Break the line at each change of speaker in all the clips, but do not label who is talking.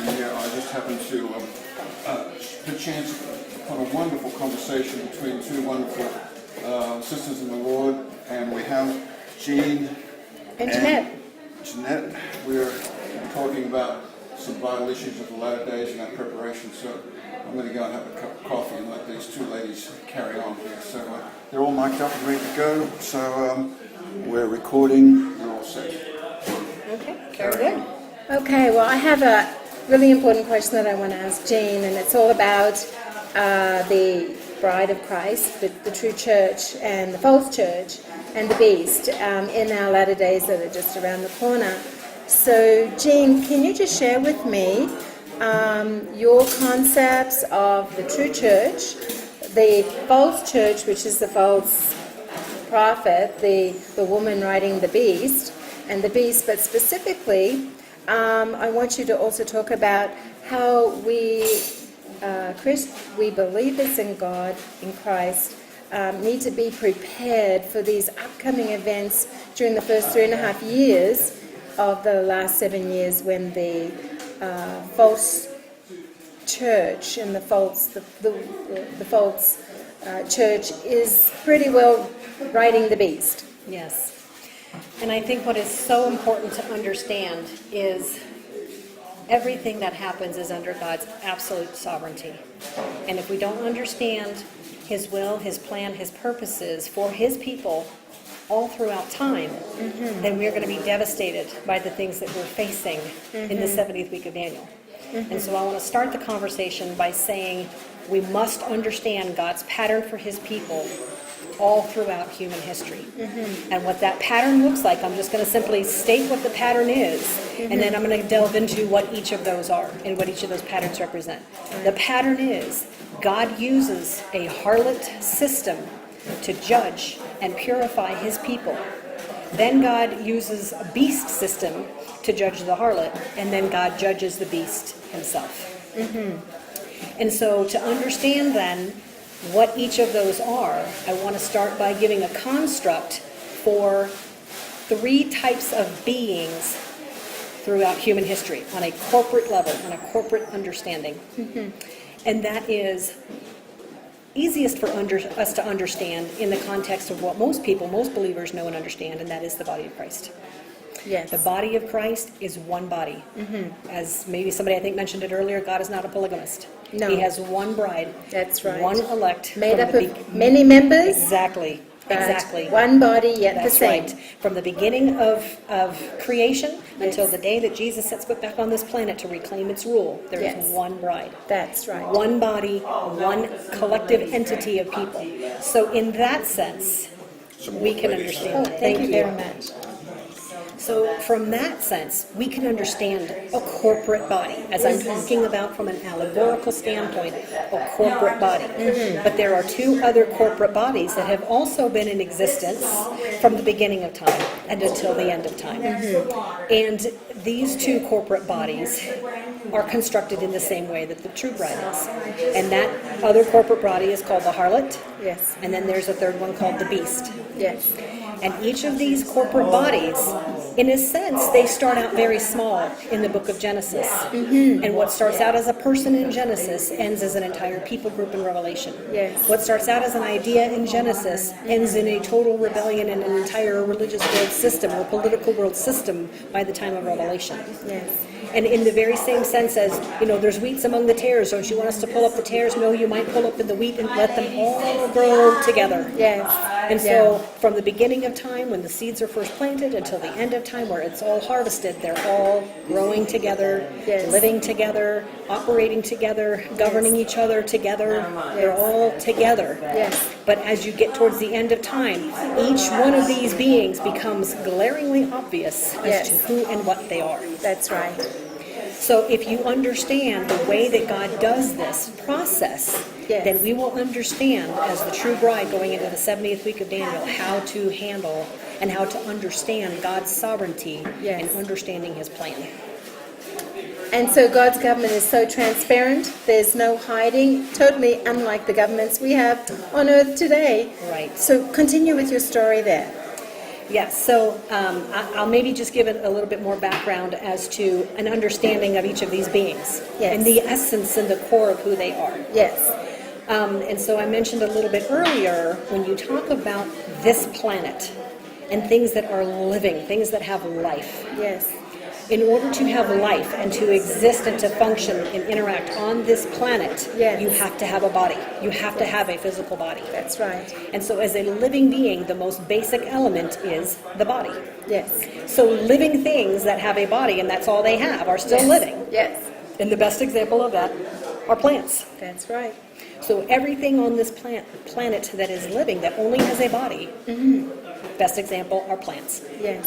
sharing here, I just happened to the chance upon a wonderful conversation between two wonderful sisters in the Lord, and we have Jeanne
and Janette.
Jeanette. We're talking about some vital issues of the latter days in that preparation, so I'm going to go and have a cup of coffee and let these two ladies carry on here. So they're all mic'd up and ready to go, so we're recording, we're all set.
Okay, very good. Okay, well, I have a really important question that I want to ask Jeanne, and it's all about the bride of Christ, the true church, and the false church, and the beast in our latter days that are just around the corner. So, Jeanne, can you just share with me your concepts of the true church, the false church, which is the false prophet, the woman riding the beast, and the beast, but specifically, I want you to also talk about how we believers in God, in Christ, need to be prepared for these upcoming events during the first 3.5 years of the last 7 years, when the false church and the false church is pretty well riding the beast.
Yes. And I think what is so important to understand is everything that happens is under God's absolute sovereignty. And if we don't understand His will, His plan, His purposes for His people all throughout time, then we're going to be devastated by the things that we're facing in the 70th week of Daniel. And so I want to start the conversation by saying we must understand God's pattern for His people all throughout human history. And what that pattern looks like, I'm just going to simply state what the pattern is, and then I'm going to delve into what each of those are and what each of those patterns represent. The pattern is God uses a harlot system to judge and purify His people. Then God uses a beast system to judge the harlot, and then God judges the beast himself. And so to understand then what each of those are, I want to start by giving a construct for 3 types of beings throughout human history on a corporate level, on a corporate understanding. And that is easiest for us to understand in the context of what most believers know and understand, and that is the body of Christ.
Yes.
The body of Christ is one body. As maybe somebody I think mentioned it earlier, God is not a polygamist.
No.
He has one bride.
That's right.
One elect.
Made up of many members.
Exactly. Exactly.
One body, yet
That's
the same.
right. From the beginning of creation until the day that Jesus sets foot back on this planet to reclaim its rule, there is one bride.
That's right.
One body, one collective entity of people. So in that sense, we can understand.
Thank you very much.
So from that sense, we can understand a corporate body, as I'm talking about from an allegorical standpoint, a corporate body. But there are 2 other corporate bodies that have also been in existence from the beginning of time and until the end of time. And these 2 corporate bodies are constructed in the same way that the true bride is. And that other corporate body is called the harlot.
Yes.
And then there's a third one called the beast.
Yes.
And each of these corporate bodies, in a sense, they start out very small in the book of Genesis. And what starts out as a person in Genesis ends as an entire people group in Revelation.
Yes.
What starts out as an idea in Genesis ends in a total rebellion in an entire religious world system or political world system by the time of Revelation.
Yes.
And in the very same sense as, there's wheats among the tares. Don't you want us to pull up the tares? No, you might pull up in the wheat and let them all grow together.
Yes.
And so from the beginning of time, when the seeds are first planted, until the end of time, where it's all harvested, they're all growing together, living together, operating together, governing each other together. They're all together.
Yes.
But as you get towards the end of time, each one of these beings becomes glaringly obvious as to who and what they are.
That's right.
So if you understand the way that God does this process, then we will understand, as the true bride going into the 70th week of Daniel, how to handle and how to understand God's sovereignty and understanding His plan.
And so God's government is so transparent, there's no hiding, totally unlike the governments we have on earth today.
Right.
So continue with your story there.
Yes, so I'll maybe just give it a little bit more background as to an understanding of each of these beings
Yes.
and the essence and the core of who they are.
Yes.
And so I mentioned a little bit earlier, when you talk about this planet and things that are living, things that have life,
Yes.
in order to have life and to exist and to function and interact on this planet,
Yes.
you have to have a body. You have to have a physical body.
That's right.
And so as a living being, the most basic element is the body.
Yes.
So living things that have a body, and that's all they have, are still
Yes.
living.
Yes.
And the best example of that are plants.
That's right.
So everything on this planet that is living, that only has a body, best example are plants.
Yes.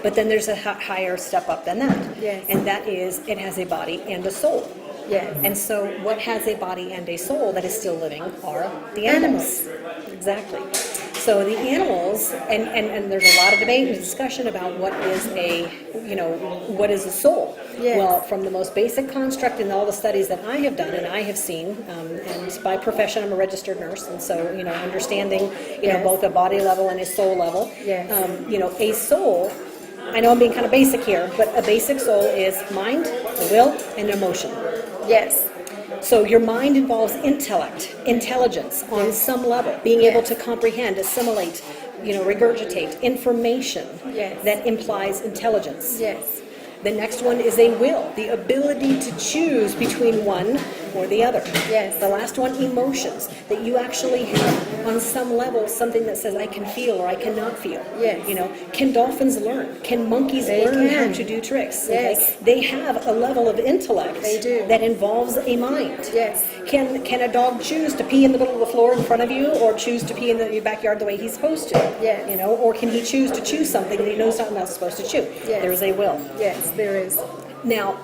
But then there's a higher step up than that.
Yes.
And that is, it has a body and a soul.
Yes.
And so what has a body and a soul that is still living are the animals. Exactly. So the animals, and there's a lot of debate and discussion about what is what is a soul.
Yes.
Well, from the most basic construct in all the studies that I have done and I have seen, and by profession I'm a registered nurse, and so, understanding,
Yes.
both a body level and a soul level.
Yes.
A soul, I know I'm being kind of basic here, but a basic soul is mind, will, and emotion.
Yes.
So your mind involves intellect, intelligence on some level, being able to comprehend, assimilate, regurgitate information
Yes.
that implies intelligence.
Yes.
The next one is a will, the ability to choose between one or the other.
Yes.
The last one, emotions, that you actually have on some level something that says I can feel or I cannot feel.
Yes.
Can dolphins learn? Can monkeys
They
learn
can.
how to do tricks?
Yes.
Okay? They have a level of intellect
They do.
that involves a mind.
Yes.
Can a dog choose to pee in the middle of the floor in front of you, or choose to pee in your backyard the way he's supposed to?
Yes.
Or can he choose to chew something that he knows not else supposed to chew?
Yes.
There is a will.
Yes, there is.
Now,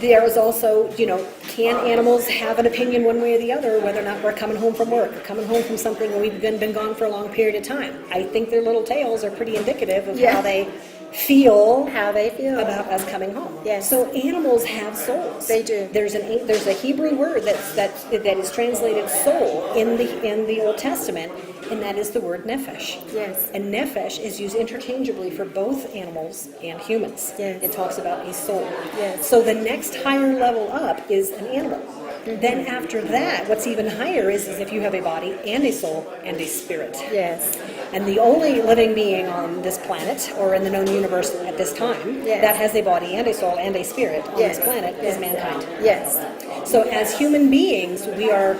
there is also, can animals have an opinion one way or the other, whether or not we're coming home from work, or coming home from something and we've been gone for a long period of time? I think their little tails are pretty indicative of
Yeah.
how they feel
How they feel.
about us coming home.
Yes.
So animals have souls.
They do.
There's a Hebrew word that is translated soul in the Old Testament, and that is the word nephesh.
Yes.
And nephesh is used interchangeably for both animals and humans.
Yes.
It talks about a soul.
Yes.
So the next higher level up is an animal. Then after that, what's even higher is if you have a body and a soul and a spirit.
Yes.
And the only living being on this planet, or in the known universe at this time,
Yes.
that has a body and a soul and a spirit on
Yes.
this planet
Yes.
is mankind.
Yes.
So as human beings, we are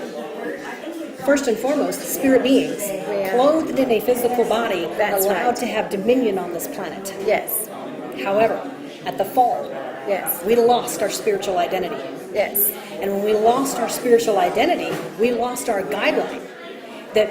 first and foremost spirit beings,
are.
clothed in a physical body,
That's
allowed
right.
to have dominion on this planet.
Yes.
However, at the fall,
Yes.
we lost our spiritual identity.
Yes.
And when we lost our spiritual identity, we lost our guideline that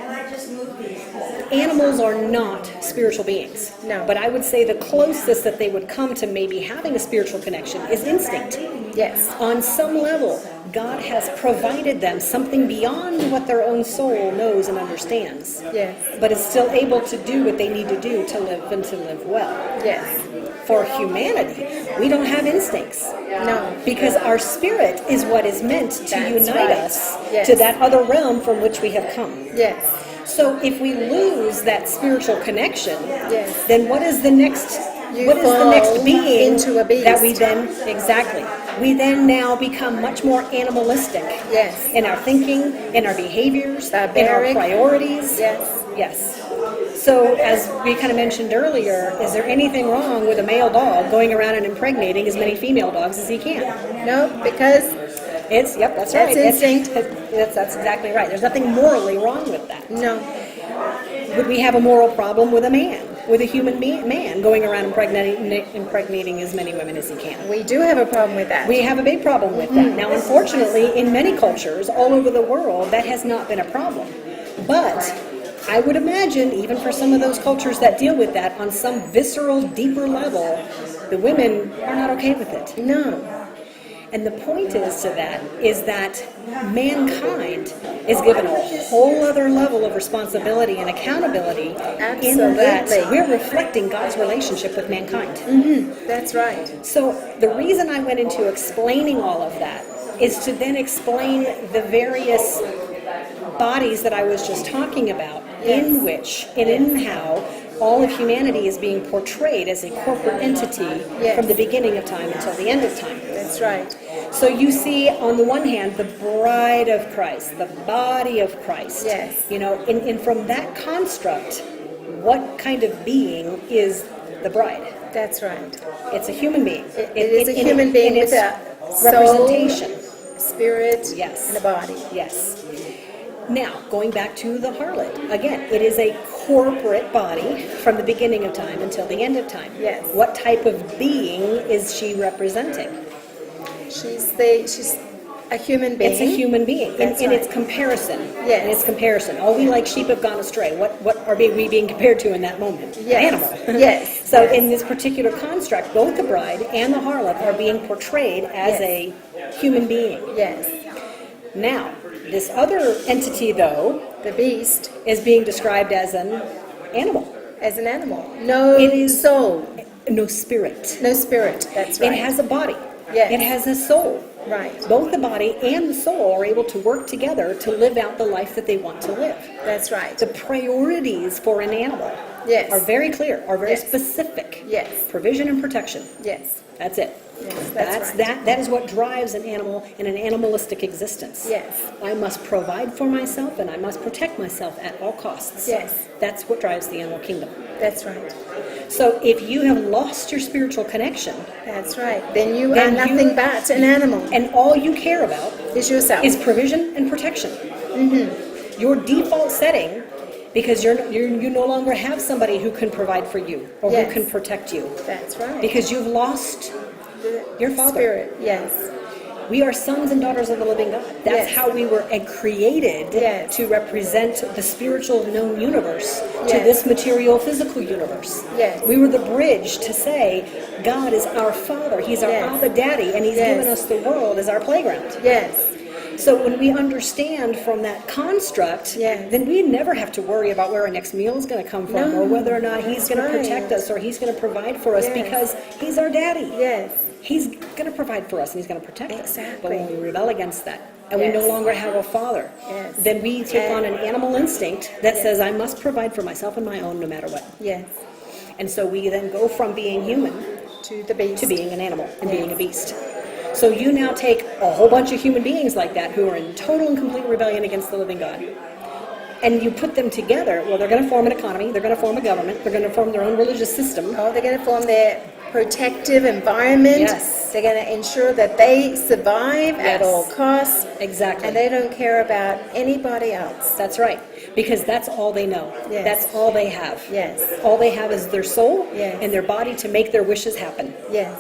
animals are not spiritual beings.
No.
But I would say the closest that they would come to maybe having a spiritual connection is instinct.
Yes.
On some level, God has provided them something beyond what their own soul knows and understands,
Yes.
but is still able to do what they need to do to live and to live well.
Yes.
For humanity, we don't have instincts.
No.
Because our spirit is what is meant to
That's
unite
right.
us
Yes.
to that other realm from which we have come.
Yes.
So if we lose that spiritual connection,
Yes.
then what is the next?
You
What is the
fall
next being
into a beast.
that we then we then now become much more animalistic
Yes.
in our thinking, in our behaviors, in our
Barbaric.
priorities.
Yes.
Yes. So as we kind of mentioned earlier, is there anything wrong with a male dog going around and impregnating as many female dogs as he can?
No, because
That's
That's
right.
instinct.
That's exactly right. There's nothing morally wrong with that.
no.
Would we have a moral problem with a man, with a human man going around impregnating as many women as he can?
We do have a problem with that.
We have a big problem with that. Now, unfortunately, in many cultures all over the world, that has not been a problem. But I would imagine, even for some of those cultures that deal with that on some visceral, deeper level, the women are not okay with it.
No.
And the point is that mankind is given a whole other level of responsibility and accountability in that
Absolutely.
we're reflecting God's relationship with mankind.
That's right.
So the reason I went into explaining all of that is to then explain the various bodies that I was just talking about,
Yes.
in which and in how all of humanity is being portrayed as a corporate entity
Yes.
from the beginning of time until the end of time.
That's right.
So you see, on the one hand, the bride of Christ, the body of Christ.
Yes.
You know, and from that construct, what kind of being is the bride?
That's right.
It's a human being.
It is a human being with a
representation.
soul, spirit,
Yes.
and a body.
Yes. Now, going back to the harlot, again, it is a corporate body from the beginning of time until the end of time.
Yes.
What type of being is she representing?
She's a human being.
It's a human being in
That's right.
its comparison.
Yes.
In its comparison. All we like sheep have gone astray. What are we being compared to in that moment?
Yes.
An animal.
Yes.
So
Yes.
in this particular construct, both the bride and the harlot are being portrayed as
Yes.
a human being.
Yes.
Now, this other entity, though,
The beast
is being described as an animal.
as an animal. No
It is-
soul,
No spirit.
no spirit. That's right.
It has a body.
Yes.
It has a soul.
Right.
Both the body and the soul are able to work together to live out the life that they want to live.
That's right.
The priorities for an animal
Yes.
are very clear, are very
Yes.
specific.
Yes.
Provision and protection.
Yes.
That's it.
Yes, that's right.
That is what drives an animal in an animalistic existence.
Yes.
I must provide for myself and I must protect myself at all costs.
Yes.
That's what drives the animal kingdom.
That's right.
So if you have lost your spiritual connection
That's right. Then you
Then
are nothing
you-
but an animal.
and all you care about
Is yourself.
is provision and protection. Your default setting, because you no longer have somebody who can provide for you or
Yes.
who can protect you,
That's right.
because you've lost your Father.
Spirit. Yes.
We are sons and daughters of the living God. That's
Yes.
how we were created
Yes.
to represent the spiritual known universe to
Yes.
this material physical universe.
Yes.
We were the bridge to say God is our Father. He's our
Yes.
Abba Daddy, and He's
Yes.
given us the world as our playground.
Yes.
So when we understand from that construct,
Yes.
then we never have to worry about where our next meal is going to come from,
No,
or whether or not He's
that's
going to
right.
protect us, or He's going to provide for us,
Yes.
because He's our Daddy.
Yes.
He's going to provide for us and He's going to protect us. But
Exactly.
when we rebel against that and we
Yes.
no longer have a father,
Yes.
then we take on an animal instinct that
Yes.
says, I must provide for myself and my own no matter what.
Yes.
And so we then go from being human
To the beast.
to being an animal and
Yes.
being a beast. So you now take a whole bunch of human beings like that who are in total and complete rebellion against the living God, and you put them together. Well, they're going to form an economy, they're going to form a government, they're going to form their own religious system.
Oh, they're going to form their protective environment.
Yes.
They're going to ensure that they survive
Yes.
at all costs.
Exactly.
And they don't care about anybody else.
That's right, because that's all they know.
Yes.
That's all they have.
Yes.
All they have is their soul
Yes.
and their body to make their wishes happen,
Yes.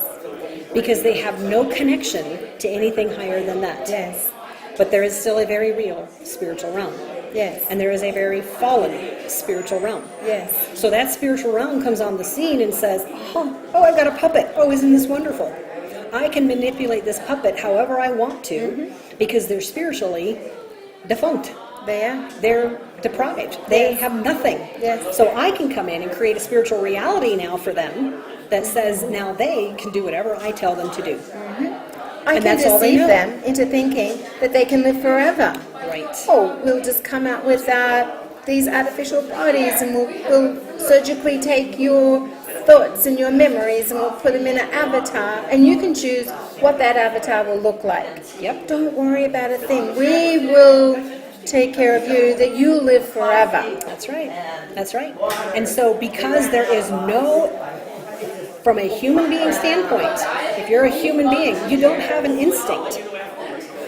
because they have no connection to anything higher than that.
Yes.
But there is still a very real spiritual realm,
Yes.
and there is a very fallen spiritual realm.
Yes.
So that spiritual realm comes on the scene and says, oh, I've got a puppet. Oh, isn't this wonderful? I can manipulate this puppet however I want to, because they're spiritually defunct.
They are.
They're deprived. They
Yes.
have nothing.
Yes.
So I can come in and create a spiritual reality now for them that says now they can do whatever I tell them to do.
I
And
can
that's all they
deceive
know.
them into thinking that they can live forever.
Right.
Oh, we'll just come out with these artificial bodies, and we'll surgically take your thoughts and your memories, and we'll put them in an avatar, and you can choose what that avatar will look like.
Yep.
Don't worry about a thing. We will take care of you, that you live forever.
That's right. That's right. And so because there is no, from a human being standpoint, if you're a human being, you don't have an instinct.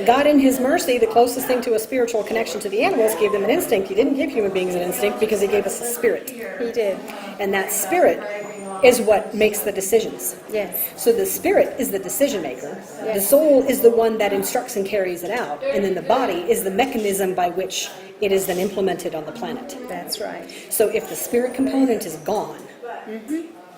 God in His mercy, the closest thing to a spiritual connection to the animals, gave them an instinct. He didn't give human beings an instinct because He gave us a spirit.
He did.
And that spirit is what makes the decisions.
Yes.
So the spirit is the decision maker. The
Yes.
soul is the one that instructs and carries it out. And then the body is the mechanism by which it is then implemented on the planet.
That's right.
So if the spirit component is gone,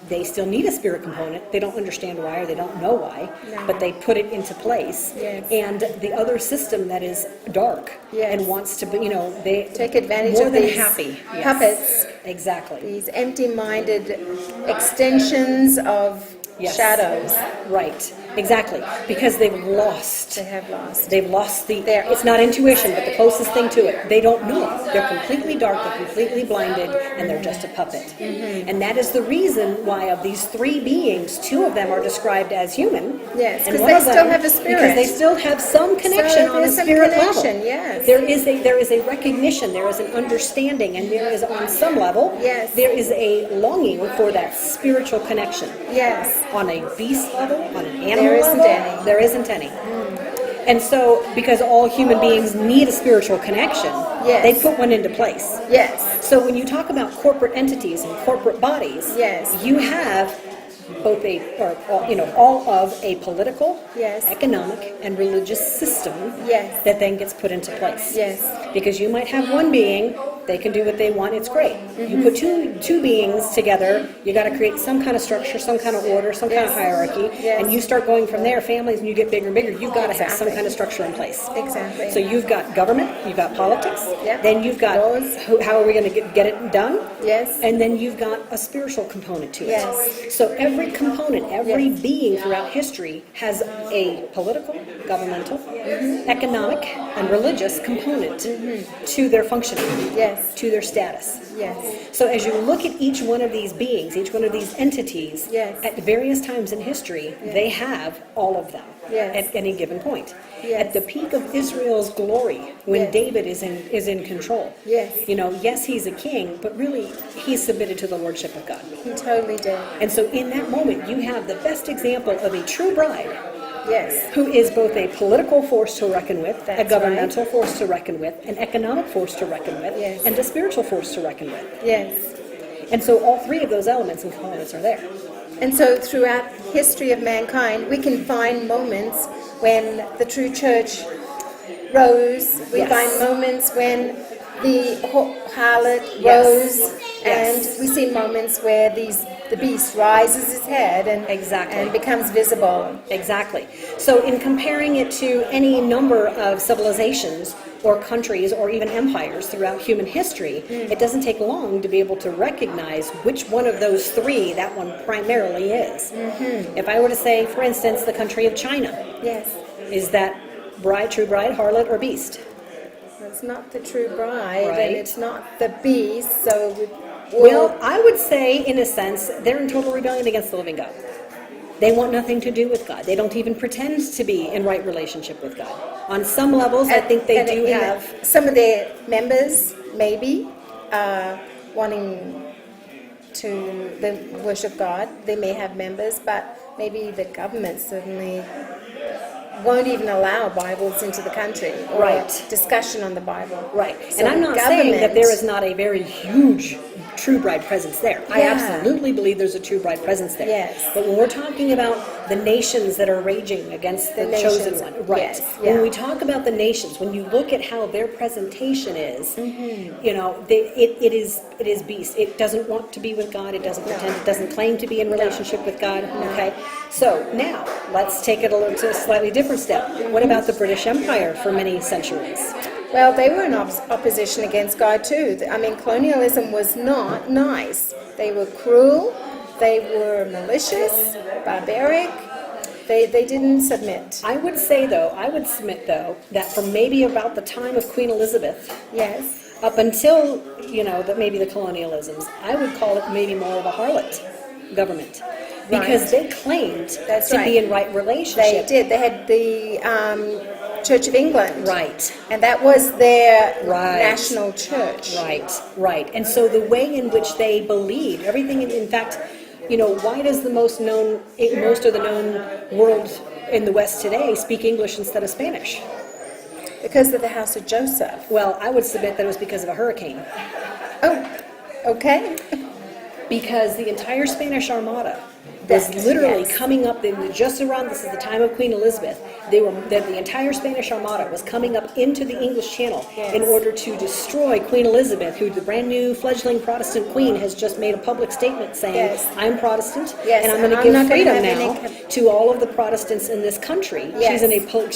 they still need a spirit component. They don't understand why, or they don't know why,
No.
but they put it into place.
Yes.
And the other system that is dark
Yes.
and wants to be, they
Take advantage
more
of
than
these
happy. Yes.
puppets,
Exactly.
these empty-minded extensions of
Yes.
shadows.
Right. Exactly, because they've lost.
They have lost.
They've lost it's not intuition, but the closest thing to it. They don't know. They're completely dark, they're completely blinded, and they're just a puppet. Mm-hmm. And that is the reason why of these three beings, two of them are described as human.
Yes,
and
because
one
they
of them-
still have a spirit.
Because they still have some connection
So
on a
there's some
spirit
connection,
level.
yes.
There is a recognition, there is an understanding, and there is on some level,
Yes.
there is a longing for that spiritual connection.
Yes.
On a beast level, on an animal
There isn't
level,
any.
there isn't any. And so, because all human beings need a spiritual connection,
Yes.
they put one into place.
Yes.
So when you talk about corporate entities and corporate bodies,
Yes.
you have both all of a political,
Yes.
economic, and religious system
Yes.
that then gets put into place.
Yes.
Because you might have one being, they can do what they want, it's great. You put two beings together, you got to create some kind of structure, some kind of order, some kind of hierarchy,
Yes.
and you start going from there, families, and you get bigger and bigger, you've got to have some
Exactly.
kind of structure in place.
Exactly.
So you've got government, you've got politics,
Yep.
then you've got
Laws.
how are we going to get it done?
Yes.
And then you've got a spiritual component to it.
Yes.
So every component, every
Yes.
being throughout history has a political, governmental, economic, and religious component to their functioning,
Yes.
to their status.
Yes.
So as you look at each one of these beings, each one of these entities,
Yes.
at various times in history, they have all of them
Yes.
at any given point.
Yes.
At the peak of Israel's glory, when
Yes.
David is in control,
Yes.
yes, he's a king, but really he's submitted to the lordship of God.
He totally did.
And so in that moment, you have the best example of a true bride
Yes.
who is both a political force to reckon with, a
That's
governmental force to reckon with, an economic force to reckon with,
Yes.
and a spiritual force to reckon with.
Yes.
And so all three of those elements and components are there.
And so throughout history of mankind, we can find moments when the true church rose. We
Yes.
find moments when the harlot
Yes.
rose.
Yes.
And we see moments where the beast rises its head
Exactly.
and becomes visible.
Exactly. So in comparing it to any number of civilizations or countries or even empires throughout human history, it doesn't take long to be able to recognize which one of those three that one primarily is. If I were to say, for instance, the country of China,
Yes.
is that true bride, harlot, or beast?
It's not the true bride,
Right.
and it's not the beast, so
Well, I would say, in a sense, they're in total rebellion against the living God. They want nothing to do with God. They don't even pretend to be in right relationship with God. On some levels, I think they do have...
Some of their members, maybe, wanting to worship God. They may have members, but maybe the government certainly won't even allow Bibles into the country or
Right.
discussion on the Bible.
Right.
So
And I'm not saying that
government-
there is not a very huge true bride presence there. I
Yeah.
absolutely believe there's a true bride presence there.
Yes.
But when we're talking about the nations that are raging against the chosen
nations,
one, right?
yes,
When
yeah.
we talk about the nations, when you look at how their presentation is,
Mm-hmm.
it is beast. It doesn't want to be with God. It doesn't pretend. It doesn't claim to be in relationship with God. Okay. So now let's take it to a slightly different step. What about the British Empire for many centuries?
Well, they were in opposition against God too. I mean, colonialism was not nice. They were cruel, they were malicious, barbaric. They didn't submit.
I would submit though, that from maybe about the time of Queen Elizabeth
Yes.
up until, maybe the colonialisms, I would call it maybe more of a harlot government. Because they claimed
That's
to
right.
be in right
They
relationship.
did. They had the Church of England.
Right.
And that was their
Right.
national church.
Right. And so the way in which they believed, everything, in fact, why does most of the known world in the West today speak English instead of Spanish?
Because of the house of Joseph.
Well, I would submit that it was because of a hurricane.
Oh, okay.
Because the entire Spanish Armada was literally
Yes.
coming up, just around, this is the time of Queen Elizabeth, the entire Spanish Armada was coming up into the English Channel in order to destroy Queen Elizabeth, who the brand new fledgling Protestant queen has just made a public statement saying,
Yes.
I'm Protestant,
Yes,
and I'm going
and
to
I'm
give
not gonna
freedom
have
now
any
to all of the Protestants in this country.
Yes.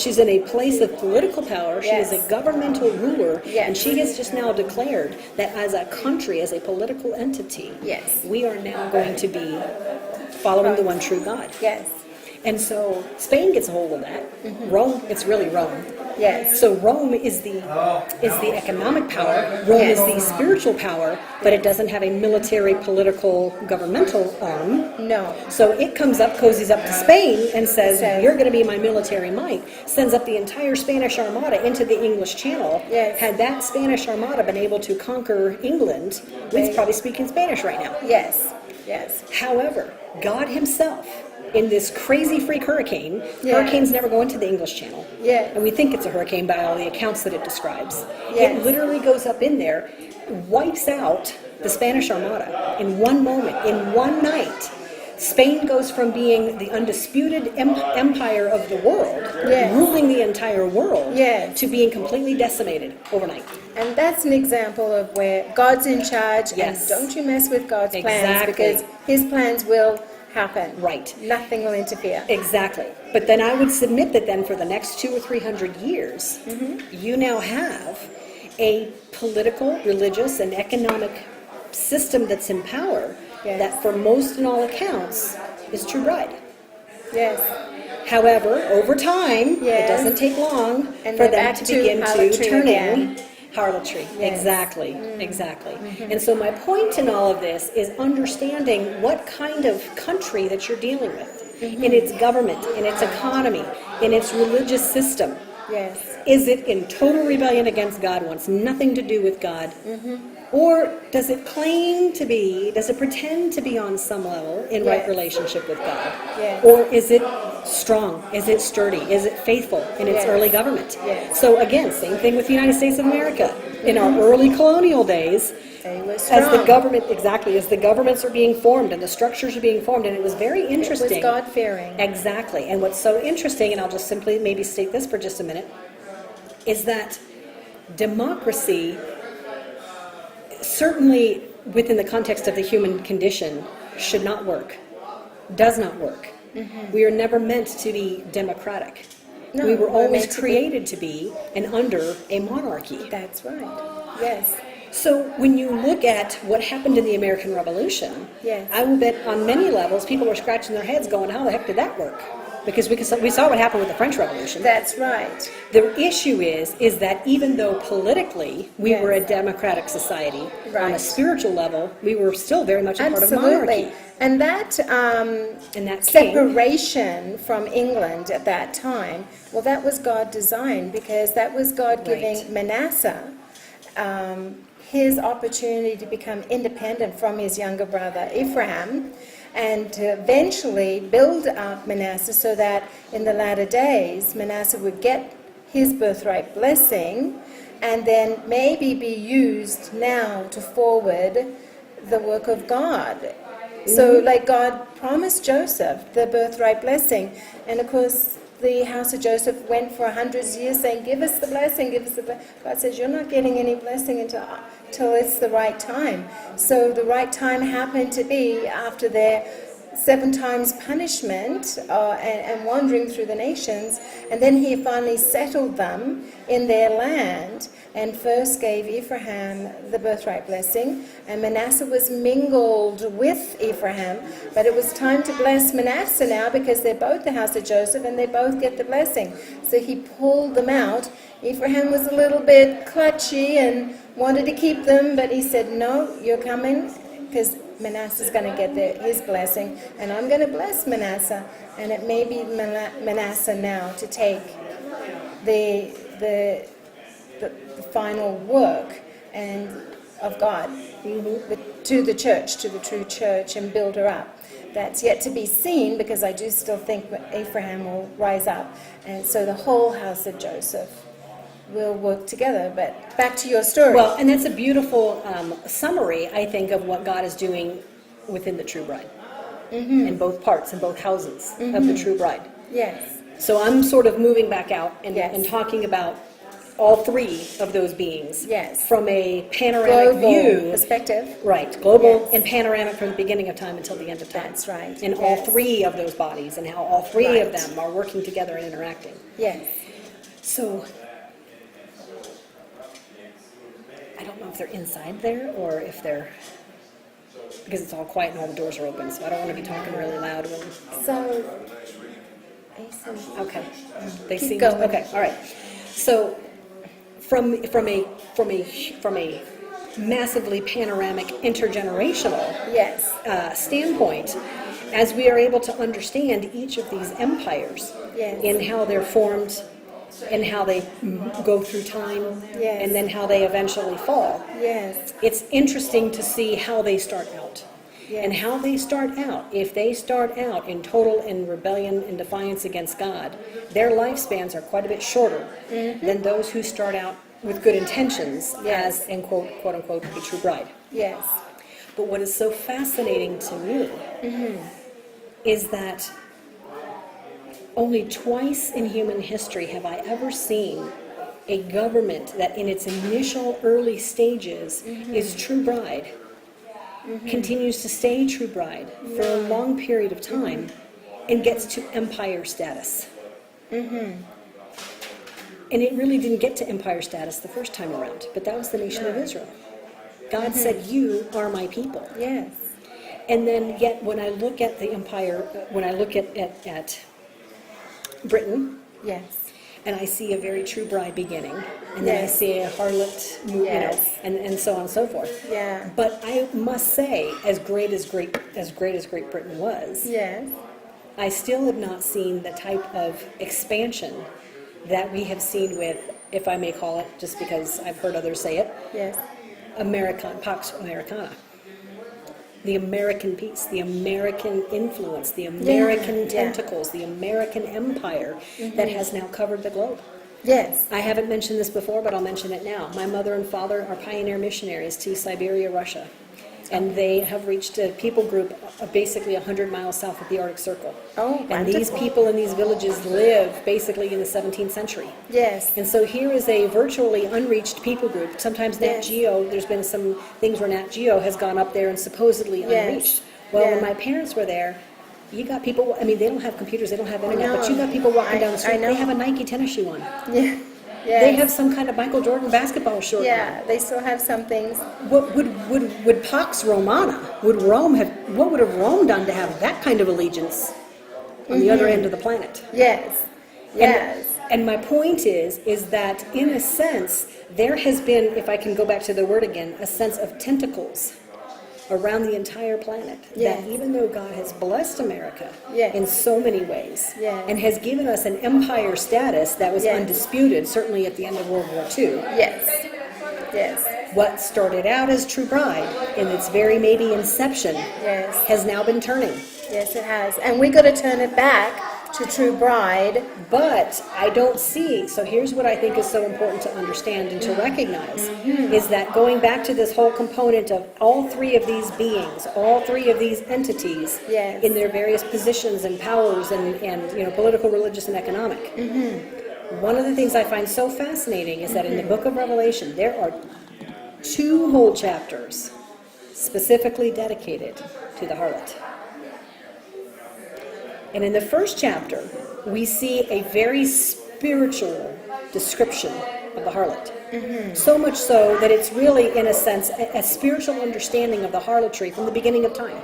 She's in a place of political power, she is
Yes.
a governmental ruler,
Yes.
and she has just now declared that as a country, as a political entity,
Yes.
we are now going to be following the one true God.
Yes.
And so Spain gets a hold of that. Rome, it's really Rome.
Yes.
So Rome is the economic power. Rome is the spiritual power, but it doesn't have a military, political, governmental arm.
No.
So it comes up, cozies up to Spain and says, you're going to be my military might. Sends up the entire Spanish Armada into the English Channel.
Yes.
Had that Spanish Armada been able to conquer England, we'd probably speaking Spanish right now.
Yes. Yes.
However, God himself, in this crazy freak hurricane, hurricanes never go into the English Channel.
Yeah.
And we think it's a hurricane by all the accounts that it describes.
Yes.
It literally goes up in there, wipes out the Spanish Armada in one moment, in one night. Spain goes from being the undisputed empire of the world, ruling the entire world, to being completely decimated overnight.
And that's an example of where God's in charge,
Yes.
and don't you mess with God's plans,
Exactly.
because his plans will happen.
Right.
Nothing will interfere.
Exactly. But then I would submit that then for the next 200 or 300 years, you now have a political, religious, and economic system that's in power that for most and all accounts is true bride.
Yes.
However, over time, it doesn't take long
And
for
they're
them
back
to
to
begin to
harlotry
turn
again.
in harlotry.
Yes.
Exactly, exactly. And so my point in all of this is understanding what kind of country that you're dealing with in its government, in its economy, in its religious system.
Yes.
Is it in total rebellion against God, wants nothing to do with God? Or does it claim to be, does it pretend to be on some level in right relationship with God?
Yes.
Or is it strong? Is it sturdy? Is it faithful in its early government?
Yes.
So again, same thing with the United States of America. In our early colonial days,
They were
as the
strong.
government, exactly, as the governments are being formed and the structures are being formed, and it was very interesting.
It was God-fearing.
Exactly. And what's so interesting, and I'll just simply maybe state this for just a minute, is that democracy, certainly within the context of the human condition, should not work, does not work. We are never meant to be democratic.
No,
we were
we're
always
meant to be-
created to be and under a monarchy.
That's right. Yes.
So when you look at what happened in the American Revolution,
Yes.
I will bet on many levels people were scratching their heads going, how the heck did that work? Because we saw what happened with the French Revolution.
That's right.
The issue is that even though politically we
Yes.
were a democratic society, on a
Right.
spiritual level, we were still very much a part of monarchy.
Absolutely. And that
And that came,
separation from England at that time, well, that was God designed, because that was God giving
Right.
Manasseh his opportunity to become independent from his younger brother Ephraim, and to eventually build up Manasseh so that in the latter days Manasseh would get his birthright blessing, and then maybe be used now to forward the work of God. So like God promised Joseph the birthright blessing, and of course the house of Joseph went for 100 years saying, give us the blessing, give us the blessing. God says, you're not getting any blessing until it's the right time. So the right time happened to be after their 7 times punishment and wandering through the nations, and then he finally settled them in their land, and first gave Ephraim the birthright blessing, and Manasseh was mingled with Ephraim, but it was time to bless Manasseh now, because they're both the house of Joseph and they both get the blessing. So he pulled them out. Ephraim was a little bit clutchy and wanted to keep them, but he said, no, you're coming, because Manasseh's going to get his blessing, and I'm going to bless Manasseh, and it may be Manasseh now to take the final work and of God to the church, to the true church, and build her up. That's yet to be seen, because I do still think Abraham will rise up, and so the whole house of Joseph will work together. But back to your story.
well, and that's a beautiful summary, I think, of what God is doing within the true bride. In both parts, in both houses of the true bride.
Yes.
So I'm sort of moving back out and,
Yes.
and talking about all three of those beings
Yes.
from a panoramic
Global
view.
perspective.
Right, global
Yes.
and panoramic from the beginning of time until the end of time.
That's right.
And all
Yes.
three of those bodies, and how all three of
Right.
them are working together and interacting.
Yes.
So I don't know if they're inside there or if they're, because it's all quiet and all the doors are open, so I don't want to be talking really loud when,
So
Okay. They
Keep
seem
going.
okay. All right. So from a massively panoramic intergenerational
Yes.
standpoint, as we are able to understand each of these empires
Yes.
in how they're formed and how they go through time,
Yes.
and then how they eventually fall,
Yes.
it's interesting to see how they start out.
Yes.
And how they start out, if they start out in total in rebellion and defiance against God, their lifespans are quite a bit shorter than those who start out with good intentions
Yes.
as, and quote unquote, a true bride.
Yes.
But what is so fascinating to me is that only twice in human history have I ever seen a government that in its initial early stages is true bride, continues to stay true bride for a long period of time, and gets to empire status. And it really didn't get to empire status the first time around, but that was the nation of Israel. God said, "You are my people."
Yes.
And then yet when I look at the empire, when I look at Britain,
Yes.
and I see a very true bride beginning, and then I
Yes.
see a harlot,
Yes.
and so on and so forth.
Yeah.
But I must say, as great as Great Britain was,
Yes.
I still have not seen the type of expansion that we have seen with, if I may call it, just because I've heard others say it,
Yes.
Pax Americana. The American piece, the American influence, the American
Yeah.
tentacles, the American empire that has now covered the globe.
Yes.
I haven't mentioned this before, but I'll mention it now. My mother and father are pioneer missionaries to Siberia, Russia. And they have reached a people group basically 100 miles south of the Arctic Circle.
Oh,
and these
wonderful.
people in these villages live basically in the 17th century.
Yes.
And so here is a virtually unreached people group. Sometimes Nat
Yes.
Geo, there's been some things where Nat Geo has gone up there and supposedly
Yes.
unreached. Well,
Yeah.
when my parents were there, you got people, I mean, they don't have computers, they don't have internet,
know.
but you got people walking down the
I
street,
know.
they have a Nike tennis shoe on.
Yeah. Yes.
They have some kind of Michael Jordan basketball short on.
Yeah, they still have some things.
What would Pax Romana, would Rome have, what would have Rome done to have that kind of allegiance on the other end of the planet?
Yes. Yes.
And my point is that in a sense, there has been, if I can go back to the word again, a sense of tentacles around the entire planet.
Yes.
That even though God has blessed America
Yes.
in so many ways,
Yes.
and has given us an empire status that was
Yes.
undisputed, certainly at the end of World War II,
Yes. Yes.
what started out as true bride in its very maybe inception
Yes.
has now been turning.
Yes, it has. And we got to turn it back to true bride.
But I don't see, so here's what I think is so important to understand and to recognize, is that going back to this whole component of all three of these beings, all three of these entities,
Yes.
in their various positions and powers and political, religious, and economic. One of the things I find so fascinating is that in the book of Revelation, there are 2 whole chapters specifically dedicated to the harlot. And in the first chapter, we see a very spiritual description of the harlot. So much so that it's really, in a sense, a spiritual understanding of the harlotry from the beginning of time.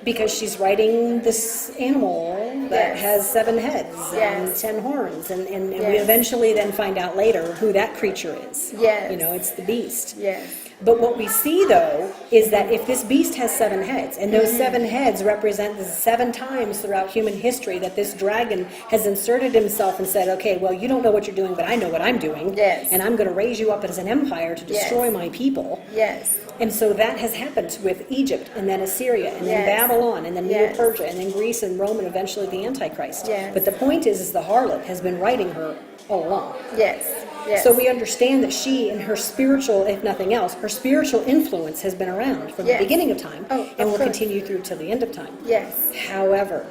Because she's riding this animal that
Yes.
has 7 heads and
Yes.
10 horns. And we
Yes.
eventually then find out later who that creature is.
Yes.
It's the beast.
Yes.
But what we see, though, is that if this beast has 7 heads, and those 7 heads represent the 7 times throughout human history that this dragon has inserted himself and said, okay, well, you don't know what you're doing, but I know what I'm doing.
Yes.
And I'm going to raise you up as an empire to destroy
Yes.
my people.
Yes.
And so that has happened with Egypt, and then Assyria, and then
Yes.
Babylon, and then
Yes.
Medo-Persia, and then Greece and Rome, and eventually the Antichrist.
Yes.
But the point is the harlot has been riding her all along.
Yes. Yes.
So we understand that she and her spiritual, if nothing else, her spiritual influence has been around from
Yes.
the beginning of time,
Oh,
and
of
will
course.
continue through till the end of time.
Yes.
However,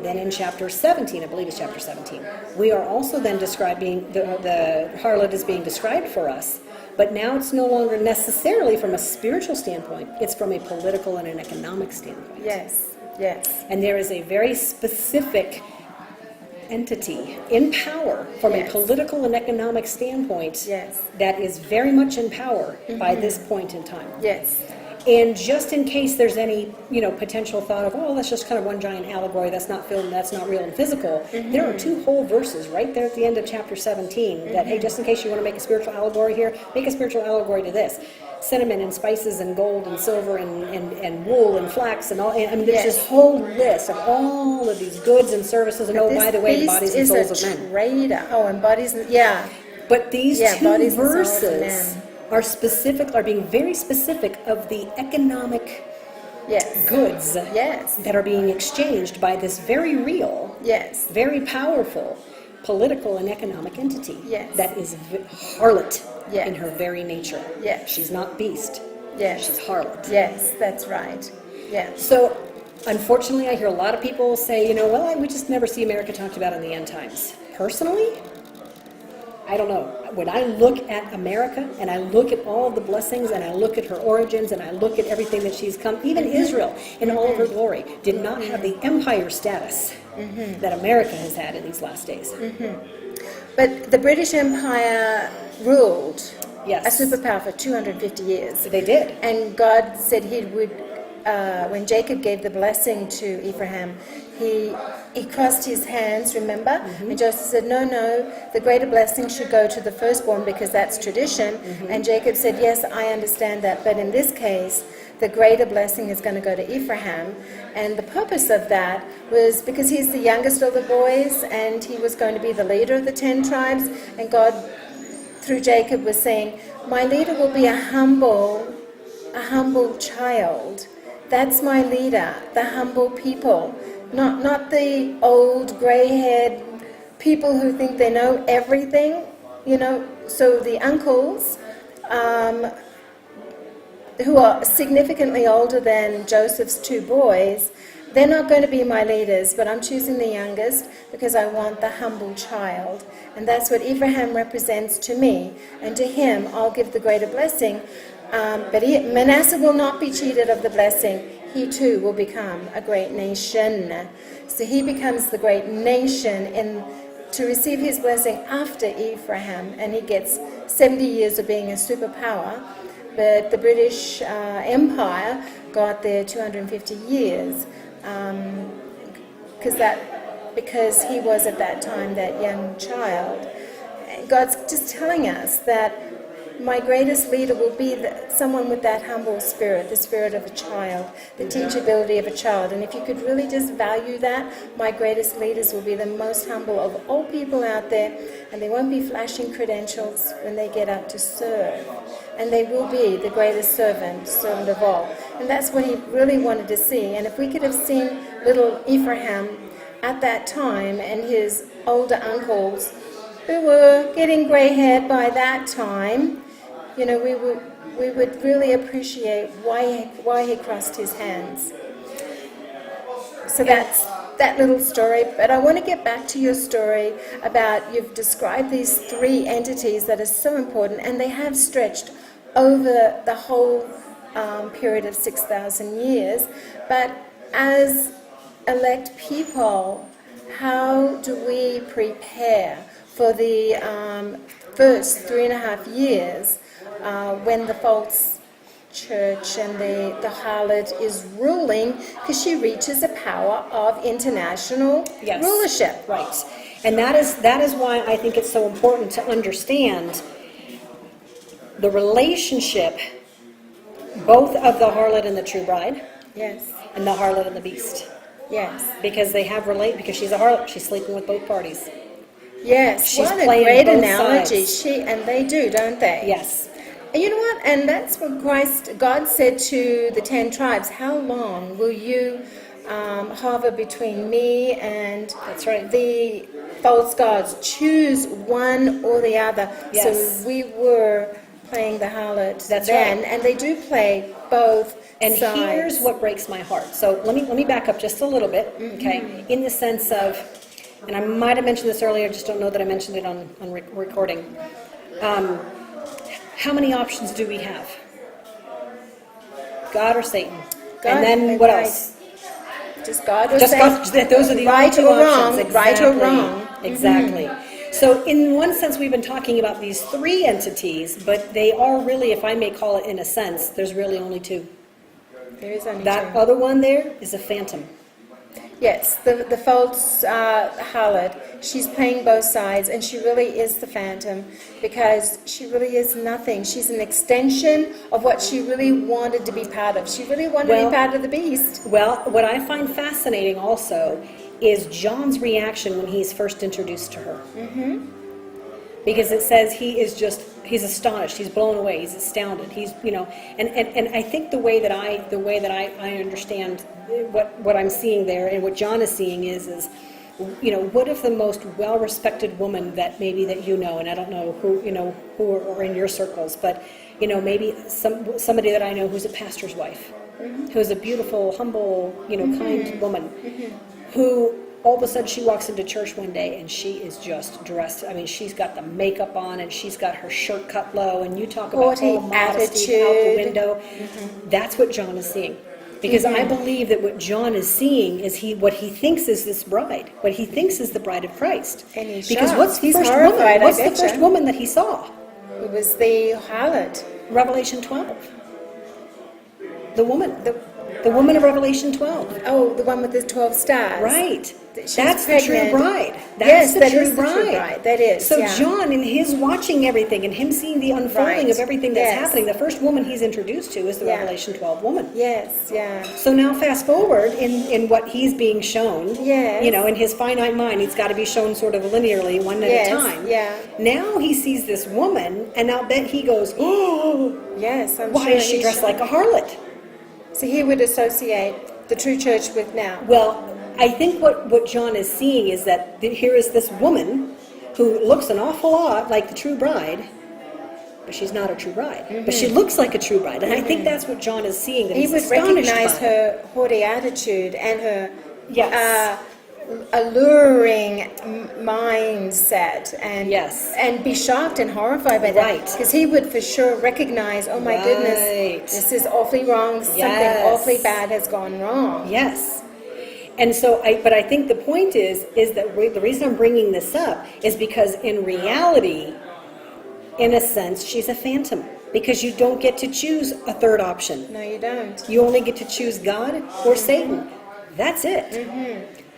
then in chapter 17, I believe it's chapter 17, we are also then describing, the harlot is being described for us, but now it's no longer necessarily from a spiritual standpoint, it's from a political and an economic standpoint.
Yes. Yes.
And there is a very specific entity in power from
Yes.
a political and economic standpoint
Yes.
that is very much in power by this point in time.
Yes.
And just in case there's any, potential thought of, oh, that's just kind of one giant allegory, that's not real and physical, there are 2 whole verses right there at the end of chapter 17 that, hey, just in case you want to make a spiritual allegory here, make a spiritual allegory to this. Cinnamon and spices and gold and silver and wool and flax and all. I mean, there's this whole list of all of these goods and services. And by the way, the bodies and souls of men.
Trader. Oh, and bodies, yeah.
But these 2 verses
are
are being very specific of the economic goods that are being exchanged by this very real, very powerful political and economic entity that is harlot in her very nature. She's not beast. She's harlot.
Yes, that's right.
So, unfortunately, I hear a lot of people say, we just never see America talked about in the end times. Personally, I don't know. When I look at America and I look at all the blessings and I look at her origins and I look at everything that she's come, even Israel in all of her glory did not have the empire status that America has had in these last days.
But the British Empire ruled
Yes.
a superpower for 250 years.
They did.
And God said he would, when Jacob gave the blessing to Ephraim, he crossed his hands, remember? And Joseph said, no, the greater blessing should go to the firstborn because that's tradition. And Jacob said, yes, I understand that. But in this case, the greater blessing is going to go to Ephraim. And the purpose of that was because he's the youngest of the boys and he was going to be the leader of the 10 tribes. And God, through Jacob, was saying, my leader will be a humble child. That's my leader, the humble people. Not the old grey-haired people who think they know everything, So the uncles, who are significantly older than Joseph's 2 boys, they're not going to be my leaders, but I'm choosing the youngest because I want the humble child. And that's what Ephraim represents to me. And to him, I'll give the greater blessing. But Manasseh will not be cheated of the blessing. He too will become a great nation. So he becomes the great nation to receive his blessing after Ephraim, and he gets 70 years of being a superpower. But the British Empire got there 250 years because he was at that time that young child. God's just telling us that my greatest leader will be someone with that humble spirit, the spirit of a child, the teachability of a child. And if you could really just value that, my greatest leaders will be the most humble of all people out there, and they won't be flashing credentials when they get up to serve. And they will be the greatest servant of all. And that's what he really wanted to see. And if we could have seen little Ephraim at that time and his older uncles who were getting grey-haired by that time, we would really appreciate why he crossed his hands. So that's that little story. But I want to get back to your story about you've described these 3 entities that are so important, and they have stretched over the whole period of 6,000 years. But as elect people, how do we prepare for the first 3.5 years when the false church and the harlot is ruling, because she reaches a power of international rulership?
Right. And that is why I think it's so important to understand the relationship both of the harlot and the true bride.
Yes.
And the harlot and the beast.
Yes.
Because they have because she's a harlot, she's sleeping with both parties.
Yes,
she's
what a
playing
great
both
analogy.
sides.
And they do, don't they?
Yes.
And you know what? And that's what God said to the 10 tribes, how long will you hover between me and the false gods? Choose one or the other.
Yes.
So we were playing the harlot
That's
then,
right.
and they do play both
And
sides.
here's what breaks my heart. So let me back up just a little bit, okay? In the sense of, and I might have mentioned this earlier, just don't know that I mentioned it on recording. How many options do we have? God or Satan?
God
and then what else?
Just God or
Just
Satan?
God, those are the
right
only two
or
options.
wrong, right or wrong.
Exactly. So in one sense, we've been talking about these 3 entities, but they are really, if I may call it in a sense, there's really only 2.
There is only
That
two.
other one there is a phantom.
Yes, the false harlot, she's playing both sides, and she really is the phantom because she really is nothing. She's an extension of what she really wanted to be part of. She really wanted to be part of the beast.
Well, what I find fascinating also is John's reaction when he's first introduced to her. Mm-hmm. Because it says he's astonished, he's blown away, he's astounded, and I think the way that I understand what I'm seeing there and what John is seeing is what if the most well-respected woman that you know, and I don't know who are in your circles, but maybe somebody that I know who's a pastor's wife, who's a beautiful, humble, kind woman, who all of a sudden she walks into church one day and she is just dressed. I mean, she's got the makeup on and she's got her shirt cut low, and you talk about all modesty out the window. That's what John is seeing. Because I believe that what John is seeing is what he thinks is this bride, what he thinks is the bride of Christ.
And he's
because
shocked.
what's the
He's
first
horrified,
woman? What's
I
the first
betcha.
woman that he saw?
It was the harlot.
Revelation 12. The woman of Revelation 12.
Oh, the one with the 12 stars.
Right.
She's
That's the true
pregnant.
bride.
Yes,
That's
that is the true bride. That is,
So
yeah.
John, in his watching everything and him seeing the unfolding
Right.
of everything that's
Yes.
happening, the first woman he's introduced to is the
Yeah.
Revelation 12 woman.
Yes, yeah.
So now fast forward in what he's being shown.
Yes.
In his finite mind, he's got to be shown sort of linearly, one at
Yes,
a time.
yeah.
Now he sees this woman, and I'll bet he goes, oh,
Yes, I'm
why
sure
is she
he's
dressed
shocked.
like a harlot?
So he would associate the true church with now.
Well, I think what John is seeing is that here is this woman who looks an awful lot like the true bride, but she's not a true bride. But she looks like a true bride. And I think that's what John is seeing, that
He
he's
would
astonished
recognize
by.
her haughty attitude and her
Yes.
alluring mindset, and
Yes.
and be shocked and horrified by that.
Right.
Because he would for sure recognize, oh my
Right.
goodness, this is awfully wrong. Something
Yes.
awfully bad has gone wrong.
Yes. And so, but I think the point is that the reason I'm bringing this up is because in reality, in a sense, she's a phantom. Because you don't get to choose a third option.
No, you don't.
You only get to choose God or Satan. That's it.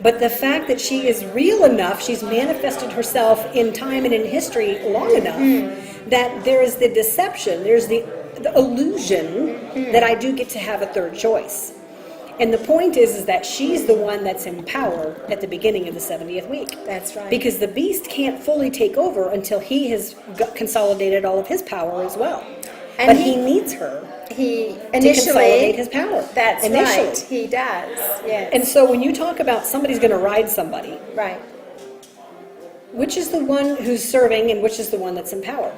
But the fact that she is real enough, she's manifested herself in time and in history long enough, that there is the deception, there's the illusion that I do get to have a third choice. And the point is that she's the one that's in power at the beginning of the 70th week.
That's right.
Because the beast can't fully take over until he has consolidated all of his power as well.
And
but he needs her
He
to
initially
consolidate his power.
That's
initially.
right. He does. Yes.
And so when you talk about somebody's going to ride somebody,
right.
which is the one who's serving and which is the one that's in power?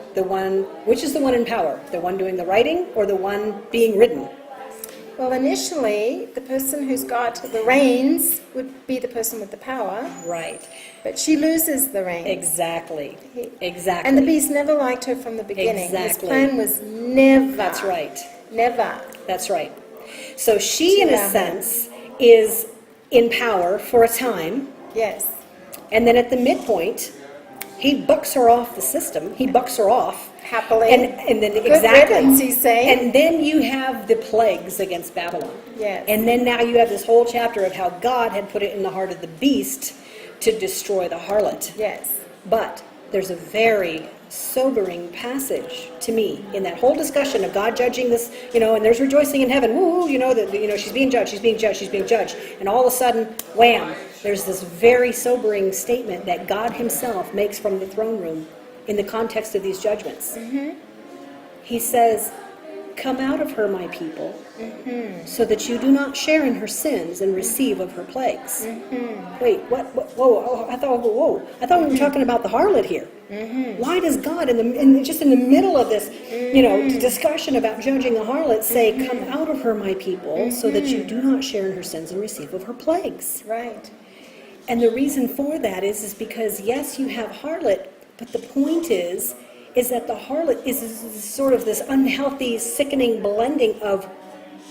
Which is the one in power? The one doing the riding or the one being ridden?
Well, initially, the person who's got the reins would be the person with the power,
Right.
but she loses the reins.
Exactly.
He-
Exactly.
And the beast never liked her from the beginning. His
Exactly.
plan was never.
That's right.
Never.
That's right. So she, in a
Yeah.
sense, is in power for a time,
Yes.
and then at the midpoint, he bucks her off the system. He bucks her off.
Happily.
And then
Good
exactly.
riddance, he's saying.
And then you have the plagues against Babylon.
Yes.
And then now you have this whole chapter of how God had put it in the heart of the beast to destroy the harlot.
Yes.
But there's a very sobering passage to me in that whole discussion of God judging this, and there's rejoicing in heaven. Woo, she's being judged, she's being judged, she's being judged. And all of a sudden, wham, there's this very sobering statement that God himself makes from the throne room in the context of these judgments. He says, "Come out of her, my people, so that you do not share in her sins and receive of her plagues." Wait, what? Whoa! Oh, I thought we were talking about the harlot here. Why does God, just in the middle of this, discussion about judging the harlot, say, "Come out of her, my people, so that you do not share in her sins and receive of her plagues"?
Right.
And the reason for that is because yes, you have harlot, but the point is that the harlot is sort of this unhealthy, sickening blending of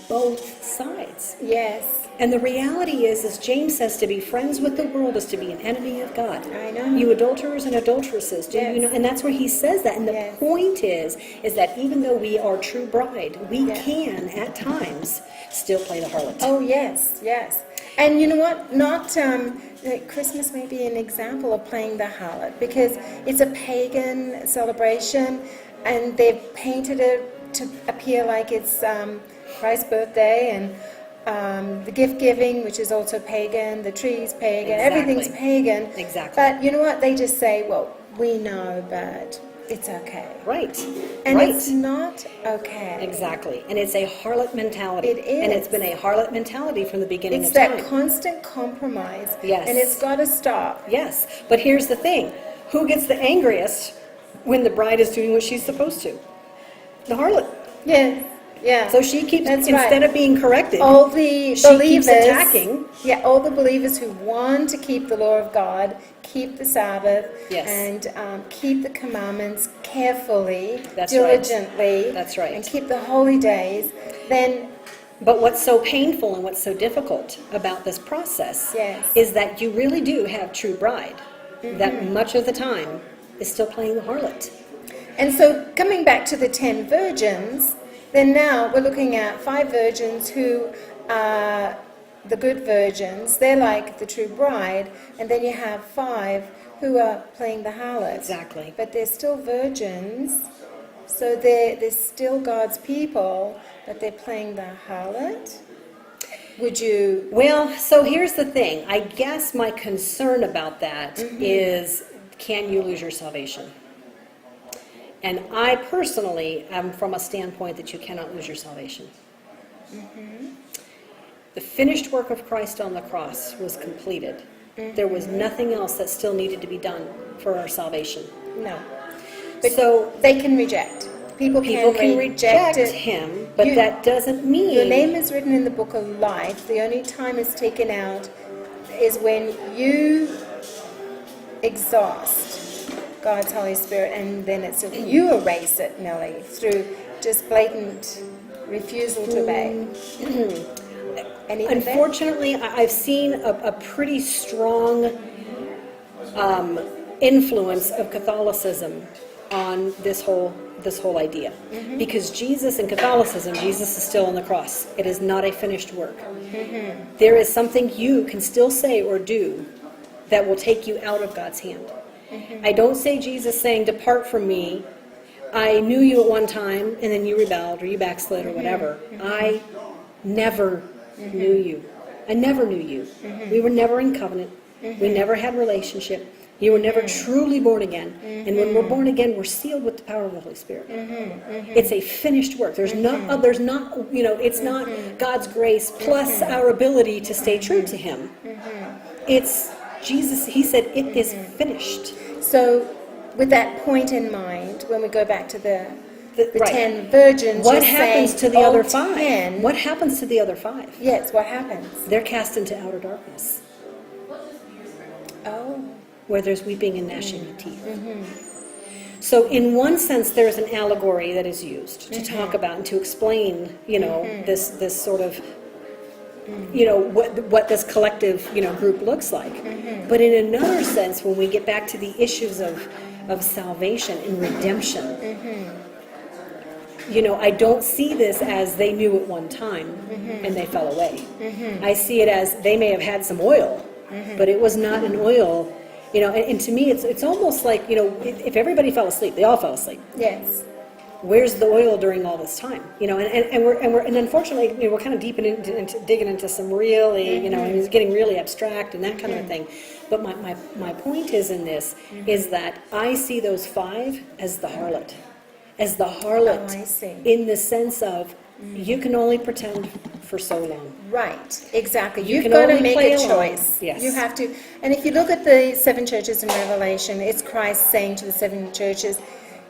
both sides.
Yes.
And the reality is, as James says, to be friends with the world is to be an enemy of God.
I know.
You adulterers and adulteresses, do
Yes.
you know? And that's where he says that. And the
Yes.
point is that even though we are true bride, we
Yes.
can, at times, still play the harlot.
Oh, yes, yes. And you know what? Not Christmas may be an example of playing the harlot, because it's a pagan celebration, and they've painted it to appear like it's Christ's birthday, and the gift giving, which is also pagan, the tree's pagan,
Exactly.
everything's pagan.
Exactly.
But you know what? They just say, well, we know, but it's okay.
Right.
And
right.
it's not okay.
Exactly. And it's a harlot mentality.
It is.
And it's been a harlot mentality from the beginning
It's
of
that
time.
constant compromise.
Yes.
And it's got to stop.
Yes. But here's the thing. Who gets the angriest when the bride is doing what she's supposed to? The harlot.
Yes. Yeah.
So she keeps,
That's
instead
right.
of being corrected,
all the
she
believers,
keeps attacking.
Yeah, all the believers who want to keep the law of God, keep the Sabbath,
Yes.
and keep the commandments carefully,
That's right.
diligently,
That's right.
and keep the holy days, then
But what's so painful and what's so difficult about this process
Yes.
is that you really do have true bride that much of the time is still playing the harlot.
and so coming back to the 10 virgins, then now we're looking at 5 virgins who are the good virgins. They're like the true bride, and then you have 5 who are playing the harlot.
Exactly.
But they're still virgins, so they're still God's people, but they're playing the harlot. Would you?
Well, so here's the thing. I guess my concern about that is, can you lose your salvation? And I personally am from a standpoint that you cannot lose your salvation. The finished work of Christ on the cross was completed. There was nothing else that still needed to be done for our salvation.
No. But
So
they can reject. People
can reject
it.
him, but
You-
that doesn't mean...
Your name is written in the book of life. The only time it's taken out is when you exhaust God's Holy Spirit, and then it's you erase it, Nellie, through just blatant refusal to obey. And even then-
Unfortunately, I've seen a pretty strong influence of Catholicism on this whole idea. Because Jesus in Catholicism, Jesus is still on the cross. It is not a finished work. There is something you can still say or do that will take you out of God's hand. I don't say Jesus saying, depart from me. I knew you at one time, and then you rebelled, or you backslid, or whatever. I never knew you. I never knew you. We were never in covenant. We never had relationship. You were never truly born again. And when we're born again, we're sealed with the power of the Holy Spirit. It's a finished work. It's not God's grace plus our ability to stay true to Him. It's Jesus, He said, it is finished.
So, with that point in mind, when we go back to the
Right.
10 virgins,
What
you're
happens to
saying,
the other
oh,
5?
10,
What happens to the other 5?
Yes, what happens?
They're cast into outer darkness,
Oh,
where there's weeping and gnashing of teeth. So in one sense, there's an allegory that is used to talk about and to explain, this sort of, what this collective, group looks like. But in another sense, when we get back to the issues of salvation and redemption, I don't see this as they knew at one time and they fell away. I see it as they may have had some oil, but it was not an oil. And to me, it's almost like, if everybody fell asleep, they all fell asleep.
yes.
Where's the oil during all this time? And unfortunately, we're kind of deep into digging into some really, and it's getting really abstract and that kind of thing. But my point is in this, is that I see those 5 as the harlot. As the harlot,
Oh, I see.
in the sense of, you can only pretend for so long.
Right, exactly.
You
You've
can
got to
only
make
play
a
along.
choice.
Yes.
You have to. And if you look at the 7 churches in Revelation, it's Christ saying to the 7 churches,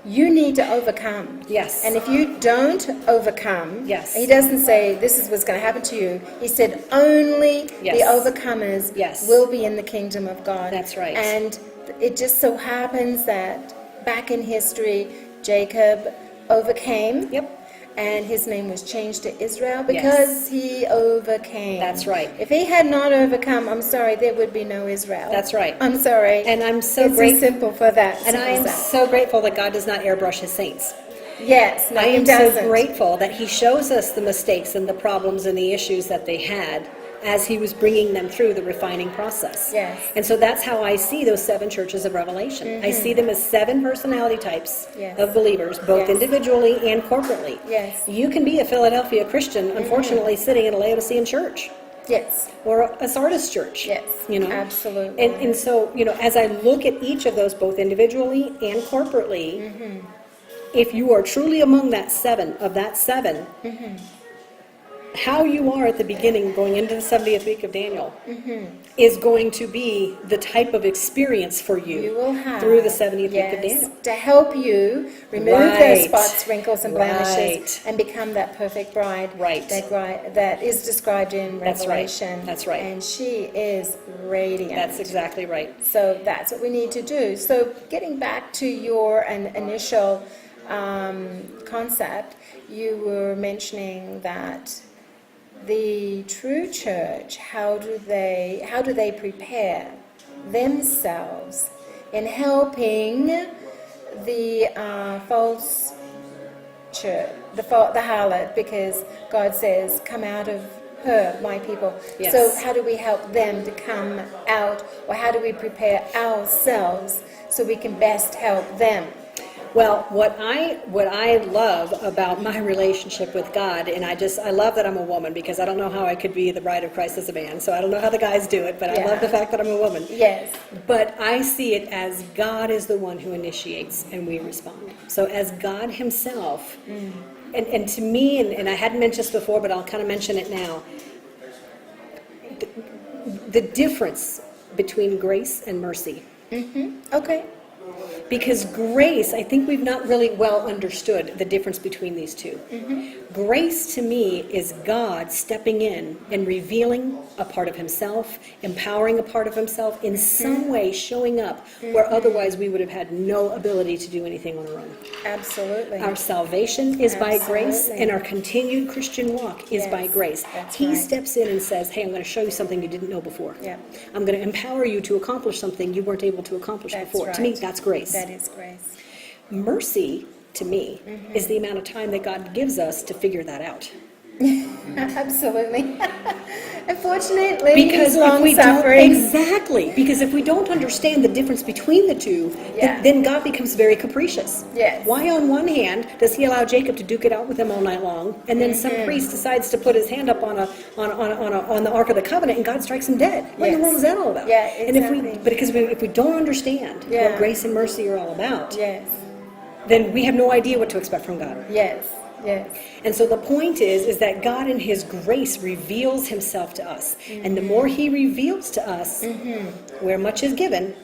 you need to overcome.
Yes.
And if you don't overcome,
Yes.
He doesn't say this is what's going to happen to you. He said only
Yes.
the overcomers
Yes.
will be in the kingdom of God.
That's right.
And it just so happens that back in history, Jacob overcame.
Yep.
and his name was changed to Israel because he overcame.
That's right.
If he had not overcome, I'm sorry, there would be no Israel.
That's right.
I'm sorry.
And I'm so
it's
grateful.
simple for that.
And I am so grateful that God does not airbrush his saints.
Yes, no,
I am
he doesn't.
so grateful that he shows us the mistakes and the problems and the issues that they had as he was bringing them through the refining process.
Yes.
And so that's how I see those 7 churches of Revelation. I see them as 7 personality types of believers, both individually and corporately.
Yes.
You can be a Philadelphia Christian, unfortunately, sitting in a Laodicean church.
Yes.
Or a Sardis church.
Yes.
You know?
Absolutely.
And so, you know, as I look at each of those, both individually and corporately, if you are truly among that 7, how you are at the beginning going into the 70th week of Daniel is going to be the type of experience for you
will have
through the 70th week of Daniel.
to help you remove those spots, wrinkles, and blemishes and become that perfect bride that is described in Revelation.
That's right.
And she is radiant.
That's exactly right.
So that's what we need to do. So getting back to your initial concept, you were mentioning that the true church, how do they prepare themselves in helping the false church, the harlot, because God says, "Come out of her, my people."
Yes.
So how do we help them to come out, or how do we prepare ourselves so we can best help them?
Well, what I love about my relationship with God, and I love that I'm a woman, because I don't know how I could be the bride of Christ as a man, so I don't know how the guys do it, but I love the fact that I'm a woman.
Yes.
But I see it as God is the one who initiates and we respond. So as God himself, and to me, and I hadn't mentioned this before, but I'll kind of mention it now, the difference between grace and mercy.
Okay.
Because grace, I think we've not really well understood the difference between these two. Grace to me is God stepping in and revealing a part of himself, empowering a part of himself, in some way showing up where otherwise we would have had no ability to do anything on our own.
Absolutely.
Our salvation is by grace, and our continued Christian walk is by grace. He steps in and says, "Hey, I'm going to show you something you didn't know before. I'm going to empower you to accomplish something you weren't able to accomplish before."
Right.
To me, that's grace.
That is grace.
Mercy, to me, is the amount of time that God gives us to figure that out.
Absolutely. Unfortunately,
Because
long suffering.
Exactly. Because if we don't understand the difference between the two, then God becomes very capricious.
Yes.
Why on one hand does he allow Jacob to duke it out with him all night long, and then some priest decides to put his hand up on the Ark of the Covenant, and God strikes him dead? What in the world is that all about?
Yeah, exactly.
And if we don't understand what grace and mercy are all about, then we have no idea what to expect from God.
Yes. Yes.
And so the point is that God in his grace reveals himself to us. And the more he reveals to us, where much is given,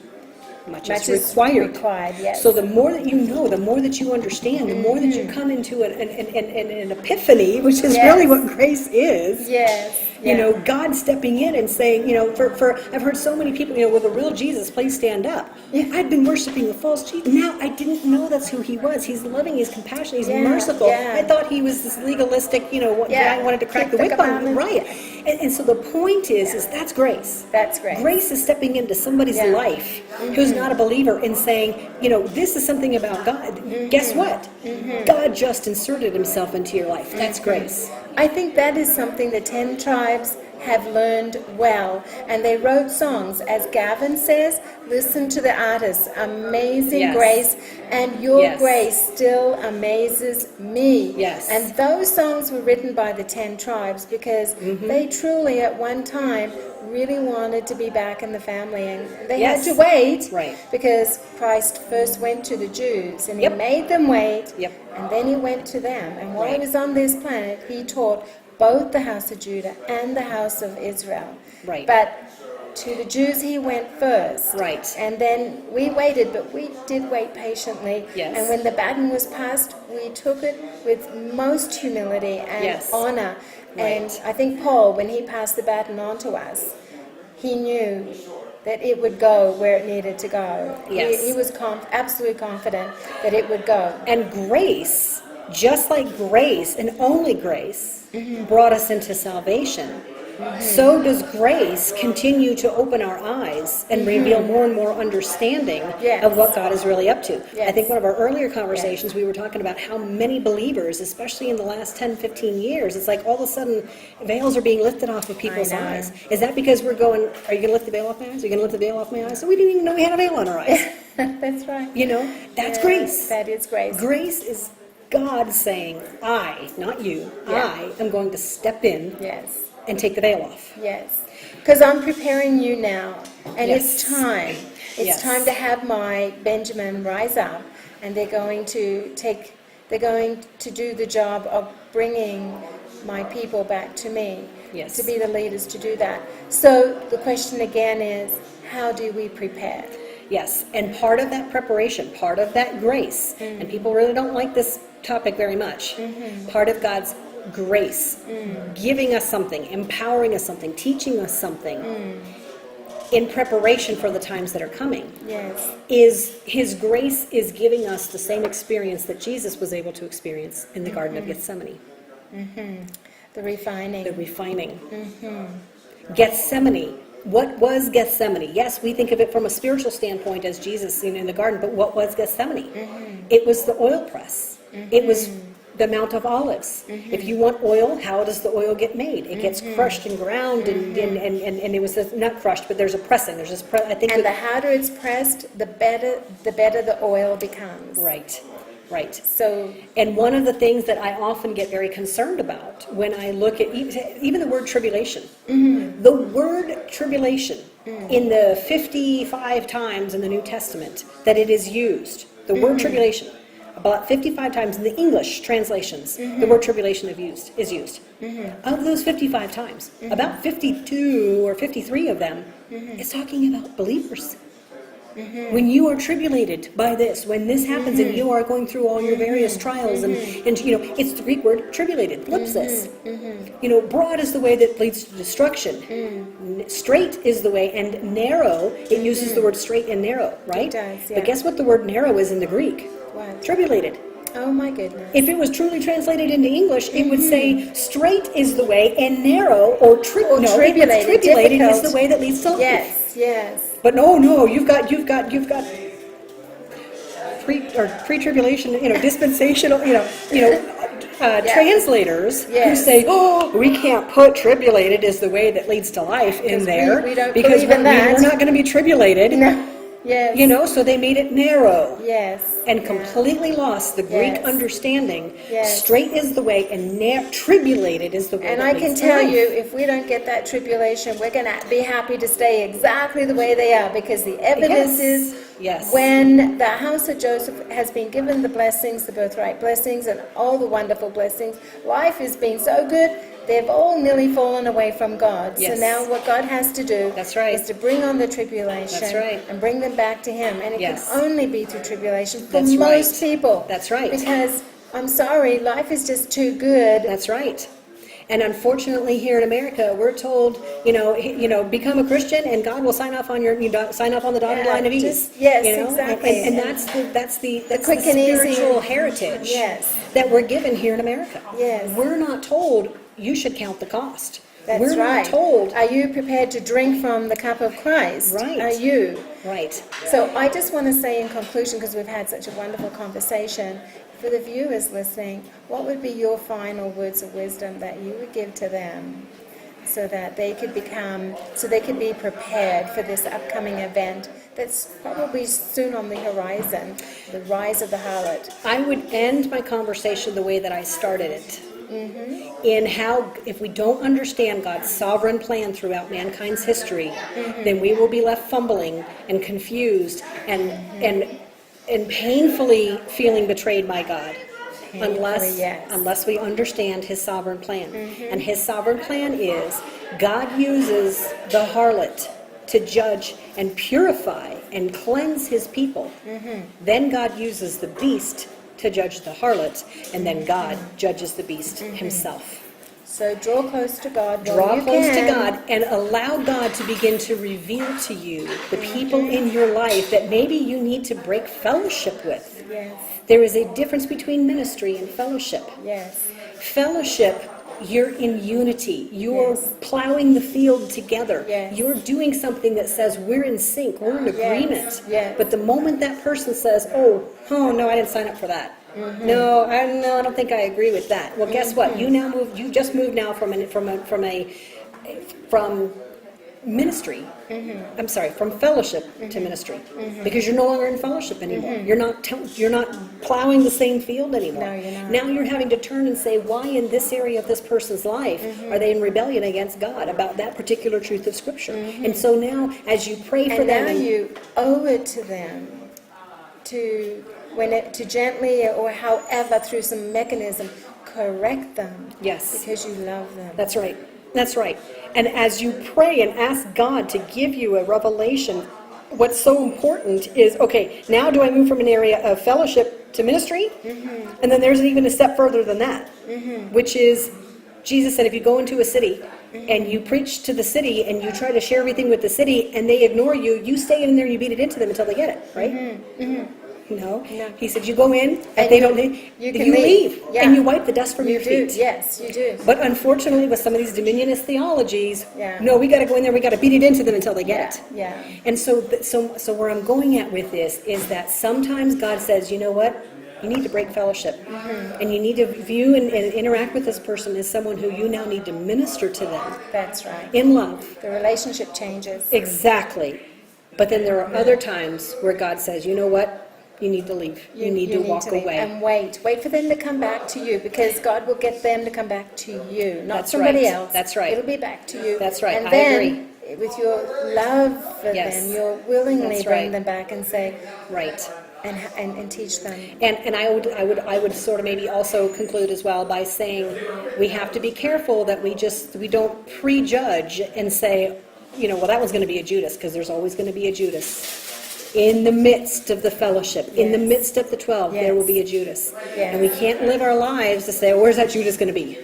much is required.
Yes.
So the more that you know, the more that you understand, the more that you come into an epiphany, which is really what grace is.
Yes.
You know, God stepping in and saying, you know, I've heard so many people, you know, will the real Jesus please stand up? I'd been worshiping a false Jesus. Now I didn't know that's who he was. He's loving, he's compassionate, he's merciful. I thought he was this legalistic, you know, guy wanted to crack the whip on him. Right. And so the point is that's grace.
That's grace.
Grace is stepping into somebody's life who's not a believer and saying, you know, this is something about God. Guess what? God just inserted himself into your life. That's grace.
I think that is something the 10 tribes have learned well, and they wrote songs. As Gavin says, listen to the artists. Amazing grace, and your grace still amazes me.
Yes.
And those songs were written by the 10 tribes because they truly at one time really wanted to be back in the family, and they had to wait because Christ first went to the Jews and he made them wait, and then he went to them, and while he was on this planet he taught both the house of Judah and the house of Israel. But to the Jews he went first, and then we waited, but we did wait patiently, and when the baton was passed we took it with most humility and honor. And I think Paul, when he passed the baton on to us, he knew that it would go where it needed to go. He was absolutely confident that it would go.
And grace just like grace and only grace brought us into salvation, so does grace continue to open our eyes and reveal more and more understanding of what God is really up to. I think one of our earlier conversations, we were talking about how many believers, especially in the last 10, 15 years, it's like all of a sudden veils are being lifted off of people's eyes. Is that because we're going, are you going to lift the veil off my eyes? Are you going to lift the veil off my eyes? So we didn't even know we had a veil on our eyes.
That's right.
You know, that's grace.
That is grace.
Grace is God saying, I, not you, I am going to step in and take the veil off.
Yes. Because I'm preparing you now, and it's time. It's time to have my Benjamin rise up, and they're going to do the job of bringing my people back to me, to be the leaders to do that. So the question again is, how do we prepare?
Yes, and part of that preparation, part of that grace, and people really don't like this topic very much, part of God's grace, giving us something, empowering us something, teaching us something, in preparation for the times that are coming, is His grace is giving us the same experience that Jesus was able to experience in the Garden of Gethsemane.
The refining.
The refining. Gethsemane. What was Gethsemane? Yes, we think of it from a spiritual standpoint as Jesus in the garden, but what was Gethsemane? It was the oil press. It was the Mount of Olives. If you want oil, how does the oil get made? It gets crushed and ground, and it was not crushed, but there's a pressing. There's this
the harder it's pressed, the better the oil becomes.
Right.
So,
and one of the things that I often get very concerned about when I look at even the word tribulation, the word tribulation in the 55 times in the New Testament that it is used, the word tribulation, about 55 times in the English translations, the word tribulation is used. Of those 55 times, about 52 or 53 of them is talking about believers. When you are tribulated by this, when this happens and you are going through all your various trials, and you know, it's the Greek word tribulated, lipsis. You know, broad is the way that leads to destruction. Straight is the way, and narrow, it uses the word straight and narrow, right?
It does,
But guess what the word narrow is in the Greek?
What?
Tribulated.
Oh my goodness.
If it was truly translated into English, it would say straight is the way, and narrow or tribulated is the way that leads to life.
Yes.
But no, you've got pre-tribulation, dispensational, translators who say, oh, we can't put tribulated is the way that leads to life in there
we don't
because
believe in that.
we're not going to be tribulated.
No. Yes.
So they made it narrow.
Yes.
And completely lost the Greek understanding.
Yes.
Straight is the way, and tribulated is the way.
And
that
I can
leads to
tell
life.
you, if we don't get that tribulation, we're going to be happy to stay exactly the way they are, because the evidence is when the house of Joseph has been given the blessings, the birthright blessings, and all the wonderful blessings, life has been so good. They've all nearly fallen away from God.
Yes.
So now what God has to do is to bring on the tribulation and bring them back to Him. And it can only be through tribulation for most people.
That's right.
Because, I'm sorry, life is just too good.
That's right. And unfortunately, here in America, we're told, become a Christian, and God will sign off on sign up on the dotted line of ease.
Exactly.
And that's the
quick and
spiritual
easy
heritage that we're given here in America.
Yes.
We're not told you should count the cost.
That's
we're
right.
not told.
Are you prepared to drink from the cup of Christ?
Right.
Are you?
Right.
So I just want to say in conclusion, because we've had such a wonderful conversation, for the viewers listening, what would be your final words of wisdom that you would give to them so that they could be prepared for this upcoming event that's probably soon on the horizon, the rise of the harlot?
I would end my conversation the way that I started it. In how, if we don't understand God's sovereign plan throughout mankind's history, then we will be left fumbling and confused and painfully feeling betrayed by God, unless we understand His sovereign plan. And His sovereign plan is God uses the harlot to judge and purify and cleanse His people. Then God uses the beast to judge the harlot, and then God judges the beast Himself.
So draw close to God.
Draw close to God and allow God to begin to reveal to you the people in your life that maybe you need to break fellowship with.
Yes.
There is a difference between ministry and fellowship.
Yes.
Fellowship, you're in unity. You're
Yes.
plowing the field together.
Yes.
You're doing something that says we're in sync, we're in agreement.
Yes.
But the moment that person says, oh no, I didn't sign up for that.
Mm-hmm.
No, I don't think I agree with that. Well, guess what? You just moved now from ministry.
Mm-hmm.
I'm sorry, from fellowship to ministry, because you're no longer in fellowship anymore.
Mm-hmm.
You're not plowing the same field anymore.
No, you're not.
Now you're having to turn and say, why in this area of this person's life are they in rebellion against God about that particular truth of Scripture? And so now, as you pray for
And
them,
now you owe it to them to gently or however through some mechanism correct them.
Yes.
Because you love them.
That's right. That's right. And as you pray and ask God to give you a revelation, what's so important is, okay, now do I move from an area of fellowship to ministry? And then there's even a step further than that, which is, Jesus said, if you go into a city and you preach to the city and you try to share everything with the city and they ignore you, you stay in there and you beat it into them until they get it, right? No. He said, you go in, and they don't leave.
You can
you leave.
Yeah.
And you wipe the dust from
You
your
do.
feet.
Yes, you do.
But unfortunately, with some of these dominionist theologies,
Yeah.
no, we got to go in there, we got to beat it into them until they get it.
Yeah.
And so where I'm going at with this is that sometimes God says, you know what? You need to break fellowship. And you need to view and interact with this person as someone who you now need to minister to them
That's right.
in love.
The relationship changes.
Exactly. But then there are other times where God says, you know what? You need to leave. You need to walk
leave.
away.
And wait for them to come back to you, because God will get them to come back to you, not
That's
somebody
right.
else.
That's right.
It'll be back to you.
That's right.
And
I
then, with your love for
Yes.
them, you'll willingly
That's
bring
right.
them back and say,
Right.
and teach them.
And I would sort of maybe also conclude as well by saying we have to be careful that we don't prejudge and say, well, that one's going to be a Judas, because there's always going to be a Judas. In the midst of the fellowship, in the midst of the 12, there will be a Judas.
Yes.
And we can't live our lives to say, where's that Judas going to be?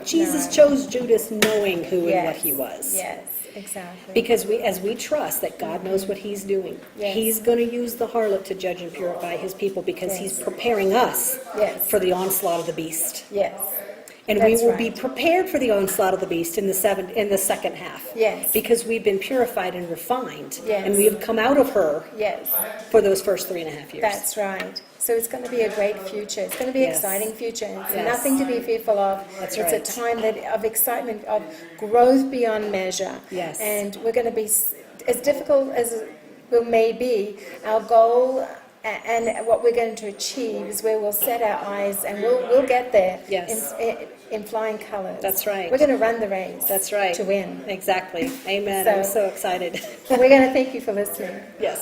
Jesus
no.
chose Judas knowing who and what he was.
Yes, exactly.
Because as we trust that God knows what he's doing,
Yes.
he's going to use the harlot to judge and purify his people, because
Yes.
he's preparing us
Yes.
for the onslaught of the beast.
Yes.
And
That's
we will be
right.
prepared for the onslaught of the beast in the second half.
Yes.
Because we've been purified and refined.
Yes.
And we have come out of her
Yes.
for those first 3.5 years.
That's right. So it's going to be a great future. It's going to be an
Yes.
exciting future. And it's
Yes.
nothing to be fearful of.
That's
it's
right.
a time of excitement, of growth beyond measure.
Yes.
And we're going to be, as difficult as it may be, our goal and what we're going to achieve is where we'll set our eyes, and we'll get there.
Yes.
In flying colors.
That's right.
We're going to run the race.
That's right.
To win.
Exactly. Amen.
So-
I'm so excited.
We're going to thank you for listening.
Yes.